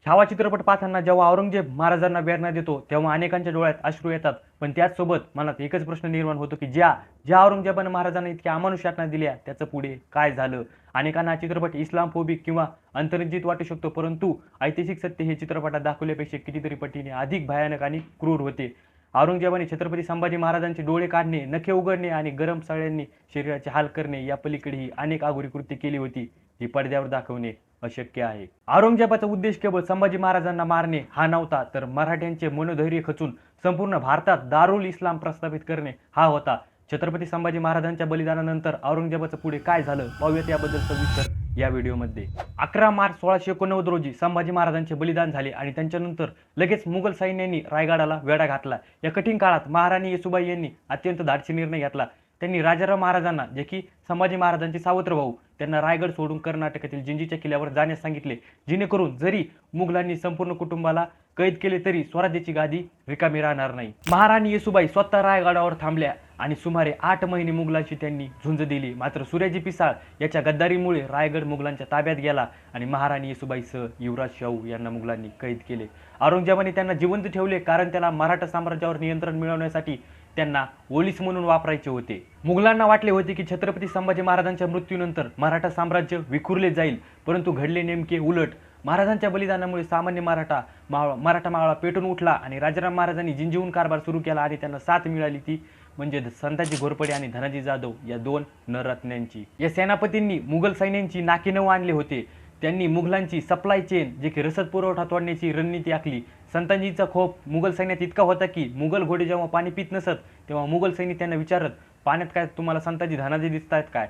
छावा चित्रपट पाहताना जेव्हा औरंगजेब महाराजांना प्रेरणा देतो तेव्हा अनेकांच्या डोळ्यात अश्रू येतात. पण त्याचसोबत मनात एकच प्रश्न निर्माण होतो की ज्या ज्या औरंगजेबाने महाराजांना इतक्या अमानुष यातना दिल्या त्याचं पुढे काय झालं. अनेकांना हा चित्रपट इस्लामफोबिक किंवा अंतर्जित वाटू शकतो, परंतु ऐतिहासिक सत्य हे चित्रपटात दाखवल्यापेक्षा कितीतरी पटीने अधिक भयानक आणि क्रूर होते. औरंगजेबाने छत्रपती संभाजी महाराजांचे डोळे काढणे, नखे उघडणे आणि गरम साळ्यांनी शरीराचे हाल करणे या पलीकडेही अनेक आगोरी कृत्ये केली होती जी पडद्यावर दाखवणे अशक्य आहे. औरंगजेबाचा उद्देश केवळ संभाजी महाराजांना मारणे हा नव्हता, तर मराठ्यांचे मनोधैर्य खचून संपूर्ण भारतात दारुल इस्लाम प्रस्थापित करणे हा होता. छत्रपती संभाजी महाराजांच्या बलिदानानंतर औरंगजेबाचं पुढे काय झालं पाहूयात याबद्दल सविस्तर या व्हिडिओमध्ये. 11 मार्च 1689 रोजी संभाजी महाराजांचे बलिदान झाले आणि त्यांच्यानंतर लगेच मुघल सैन्याने रायगडाला वेढा घातला. या कठीण काळात महाराणी येसुबाई यांनी अत्यंत धाडसी निर्णय घेतला. त्यांनी राजाराम महाराजांना, जे की संभाजी महाराजांचे सावत्र भाऊ, त्यांना रायगड सोडून कर्नाटकातील जिंजीच्या किल्ल्यावर जाण्यास सांगितले, जेणेकरून जरी मुघलांनी संपूर्ण कुटुंबाला कैद केले तरी स्वराज्याची गादी रिकामी राहणार नाही. महाराणी येसुबाई स्वतः रायगडावर थांबल्या आणि सुमारे 8 महिने मुघलांशी त्यांनी झुंज दिली. मात्र सूर्याजी पिसाळ याच्या गद्दारीमुळे रायगड मुघलांच्या ताब्यात गेला आणि महाराणी येसुबाईसह युवराज शाहू यांना मुघलांनी कैद केले. औरंगजेबाने त्यांना जिवंत ठेवले कारण त्याला मराठा साम्राज्यावर नियंत्रण मिळवण्यासाठी त्यांना ओलीस म्हणून वापरायचे होते. मुघलांना वाटले होते की छत्रपती संभाजी महाराजांच्या मृत्यूनंतर मराठा साम्राज्य विखुरले जाईल, परंतु घडले नेमके उलट. महाराजांच्या बलिदानामुळे सामान्य मराठा मावळा पेटून उठला आणि राजाराम महाराजांनी जिंजीहून कारभार सुरू केला आणि त्यांना साथ मिळाली ती म्हणजे संताजी घोरपडे आणि धनाजी जाधव या 2 नररत्नांची. या सेनापतींनी मुघल सैन्यांची नाकीनऊ आणले होते. त्यांनी मुघलांची सप्लाय चेन, जे की रसद पुरवठा तोडण्याची रणनीती आखली. संताजीचा खोप मुघल सैन्यात इतका होता की मुघल घोडे जेव्हा पाणी पित नसत तेव्हा मुघल सैनिक त्यांना विचारत, पाण्यात काय तुम्हाला संताजी धनाजी दिसत आहेत काय.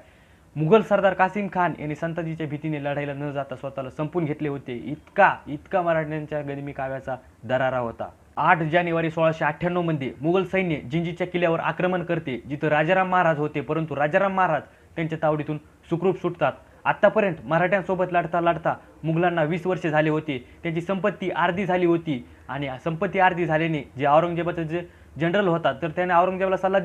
मुघल सरदार कासिम खान यांनी संताजीच्या भीतीने लढायला न जाता स्वतःला संपून घेतले होते. इतका मराठ्यांच्या गनिमी काव्याचा दरारा होता. 8 जानेवारी 1698 मध्ये मुघल सैन्य जिंजीच्या किल्ल्यावर आक्रमण करते, जिथं राजाराम महाराज होते. परंतु राजाराम महाराज त्यांच्या तावडीतून सुखरूप सुटतात. आतापर्यंत मराठ्यांसोबत लढता लढता मुघलांना 20 वर्षे झाले होते. त्यांची संपत्ती अर्धी झाली होती आणि संपत्ती अर्धी झाल्याने जे औरंगजेबाचा जे जनरल होता तर त्याने औरंगजेबाला सल्ला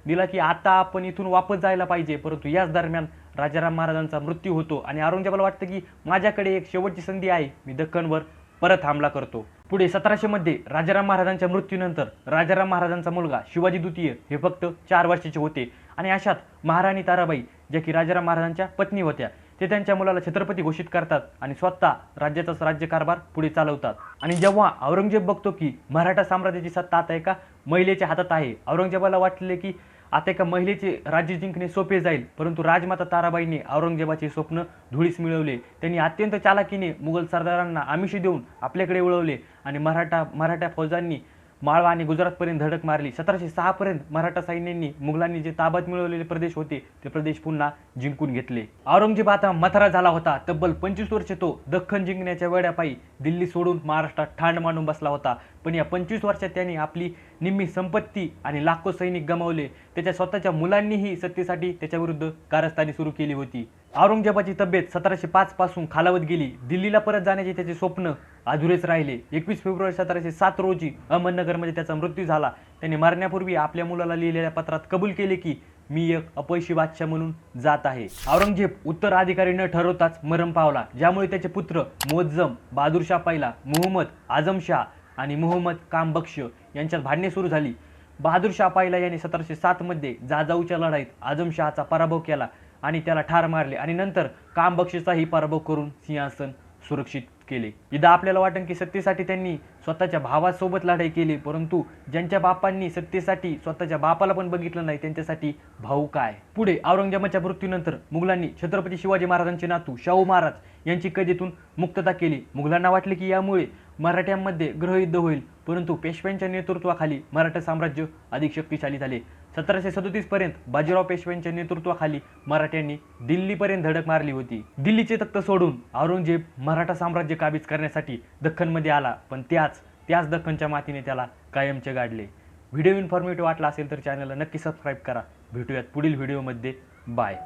दिला की आता आपण इथून वापस जायला पाहिजे. परंतु याच दरम्यान राजाराम महाराजांचा मृत्यू होतो आणि औरंगजेबाला वाटतं की माझ्याकडे एक शेवटची संधी आहे, मी दख्खनवर परत हमला करतो. पुढे 1700 मध्ये राजाराम महाराजांच्या मृत्यूनंतर राजाराम महाराजांचा मुलगा शिवाजी द्वितीय हे फक्त 4 वर्षाचे होते आणि अशात महाराणी ताराबाई, ज्या की राजाराम महाराजांच्या पत्नी होत्या, ते त्यांच्या मुलाला छत्रपती घोषित करतात आणि स्वतः राज्याचा राज्यकारभार पुढे चालवतात. आणि जेव्हा औरंगजेब बघतो की मराठा साम्राज्याची सत्ता आता एका महिलेच्या हातात आहे, औरंगजेबाला वाटले की आता एका महिलेचे राज्य जिंकणे सोपे जाईल. परंतु राजमाता ताराबाईंनी औरंगजेबाचे स्वप्न धुळीस मिळवले. त्यांनी अत्यंत चालाकीने मुघल सरदारांना आमिष देऊन आपल्याकडे वळवले आणि मराठा फौजांनी माळवा आणि गुजरातपर्यंत धडक मारली. 1706 पर्यंत मराठा सैन्यांनी मुघलांनी जे ताब्यात मिळवलेले प्रदेश होते ते प्रदेश पुन्हा जिंकून घेतले. औरंगजेब आता मथारा झाला होता. तब्बल 25 वर्षे तो दख्खन जिंकण्याच्या वेड्यापायी दिल्ली सोडून महाराष्ट्रात ठाण मांडून बसला होता. पण या 25 वर्षात त्यांनी आपली निम्मी संपत्ती आणि लाखो सैनिक गमावले. त्याच्या स्वतःच्या मुलांनीही सत्तेसाठी त्याच्याविरुद्ध कारस्थानी सुरू केली होती. औरंगजेबाची तब्येत 1705 पासून खालावत गेली. दिल्लीला परत जाण्याचे त्याचे स्वप्न अधुरेच राहिले. 21 फेब्रुवारी 1707 रोजी अहमदनगरमध्ये त्याचा मृत्यू झाला. त्याने मरण्यापूर्वी आपल्या मुलाला लिहिलेल्या पत्रात कबूल केले की मी एक अपयशी बादशाह म्हणून जात आहे. औरंगजेब उत्तराधिकारी न ठरवताच मरण पावला, ज्यामुळे त्याचे पुत्र मुअज्जम, बहादूरशाह पहिला, मुहम्मद आझमशाह आणि मुहम्मद कामबख्श यांच्यात भांडणे सुरू झाली. बहादूरशाह पहिला यांनी 1707 मध्ये जाजाऊच्या लढाईत आझमशहाचा पराभव केला आणि त्याला ठार मारले आणि नंतर कामबख्शचाही पराभव करून सिंहासन सुरक्षित केले. इथं आपल्याला वाटेल की सत्तेसाठी त्यांनी स्वतःच्या भावासोबत लढाई केली, परंतु ज्यांच्या बापांनी सत्तेसाठी स्वतःच्या बापाला पण बघितलं नाही त्यांच्यासाठी भाऊ काय. पुढे औरंगजेबाच्या मृत्यूनंतर मुघलांनी छत्रपती शिवाजी महाराजांचे नातू शाहू महाराज यांची कैदेतून मुक्तता केली. मुघलांना वाटले की यामुळे मराठ्यांमध्ये गृहयुद्ध होईल, परंतु पेशव्यांच्या नेतृत्वाखाली मराठा साम्राज्य अधिक शक्तिशाली झाले. 1737 पर्यंत बाजीराव पेशव्यांच्या नेतृत्वाखाली मराठ्यांनी दिल्लीपर्यंत धडक मारली होती. दिल्लीचे तख्त सोडून औरंगजेब मराठा साम्राज्य काबीज करण्यासाठी दख्खनमध्ये आला, पण त्याच दख्खनच्या मातीने त्याला कायमचे गाडले. व्हिडिओ इन्फॉर्मेटिव्ह वाटला असेल तर चॅनलला नक्की सबस्क्राईब करा. भेटूयात पुढील व्हिडिओमध्ये. बाय.